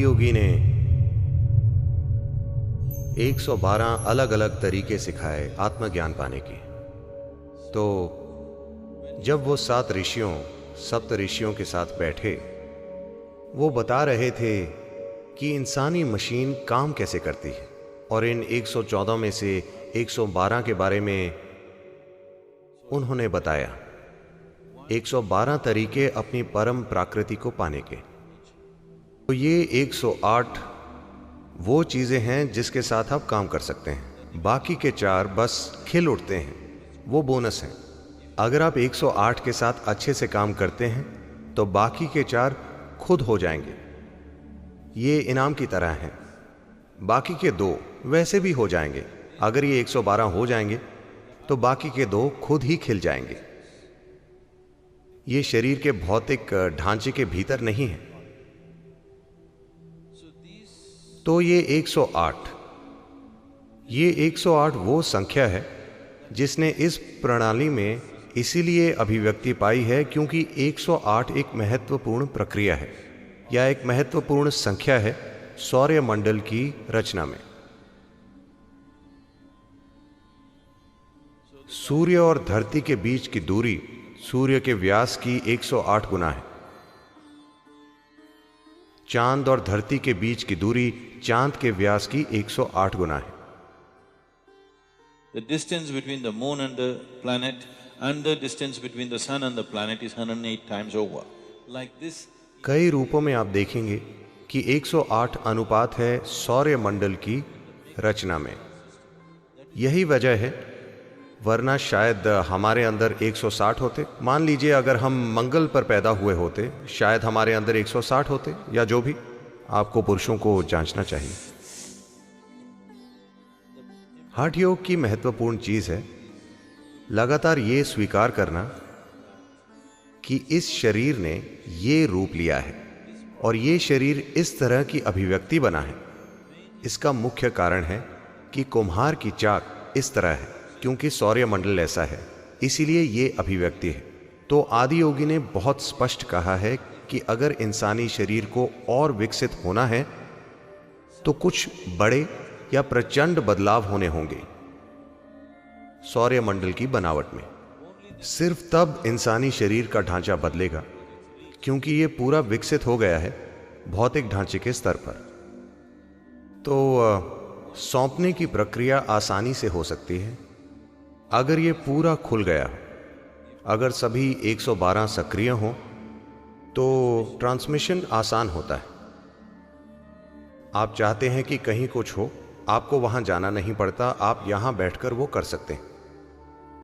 योगी ने 112 अलग अलग तरीके सिखाए आत्मज्ञान पाने के। तो जब वो सप्त ऋषियों के साथ बैठे, वो बता रहे थे कि इंसानी मशीन काम कैसे करती है, और इन 114 में से 112 के बारे में उन्होंने बताया 112 तरीके अपनी परम प्रकृति को पाने के। तो ये 108 वो चीजें हैं जिसके साथ आप काम कर सकते हैं। बाकी के 4 बस खिल उठते हैं, वो बोनस हैं। अगर आप 108 के साथ अच्छे से काम करते हैं तो बाकी के 4 खुद हो जाएंगे, ये इनाम की तरह हैं। बाकी के 2 वैसे भी हो जाएंगे। अगर ये 112 हो जाएंगे तो बाकी के 2 खुद ही खिल जाएंगे। ये शरीर के भौतिक ढांचे के भीतर नहीं है। तो ये 108 वो संख्या है जिसने इस प्रणाली में इसीलिए अभिव्यक्ति पाई है क्योंकि 108 एक महत्वपूर्ण प्रक्रिया है या एक महत्वपूर्ण संख्या है सौर्य मंडल की रचना में। सूर्य और धरती के बीच की दूरी सूर्य के व्यास की 108 गुना है। चांद और धरती के बीच की दूरी चांद के व्यास की 108 गुना है। The distance between the moon and the planet and the distance between the sun and the planet is 108 times over. Like this… कई रूपों में आप देखेंगे कि 108 अनुपात है सौर्य मंडल की रचना में। यही वजह है, वरना शायद हमारे अंदर 160 होते। मान लीजिए अगर हम मंगल पर पैदा हुए होते, शायद हमारे अंदर 160 होते, या जो भी। आपको पुरुषों को जांचना चाहिए। हठ योग की महत्वपूर्ण चीज है लगातार ये स्वीकार करना कि इस शरीर ने ये रूप लिया है और ये शरीर इस तरह की अभिव्यक्ति बना है। इसका मुख्य कारण है कि कुम्हार की चाक इस तरह है क्योंकि सौर्य मंडल ऐसा है, इसीलिए ये अभिव्यक्ति है। तो आदि योगी ने बहुत स्पष्ट कहा है कि अगर इंसानी शरीर को और विकसित होना है तो कुछ बड़े या प्रचंड बदलाव होने होंगे सौर्य मंडल की बनावट में। सिर्फ तब इंसानी शरीर का ढांचा बदलेगा क्योंकि ये पूरा विकसित हो गया है भौतिक ढांचे के स्तर पर। तो सौंपने की प्रक्रिया आसानी से हो सकती है अगर ये पूरा खुल गया। अगर सभी 112 सक्रिय हों तो ट्रांसमिशन आसान होता है। आप चाहते हैं कि कहीं कुछ हो, आपको वहां जाना नहीं पड़ता, आप यहां बैठकर वो कर सकते हैं।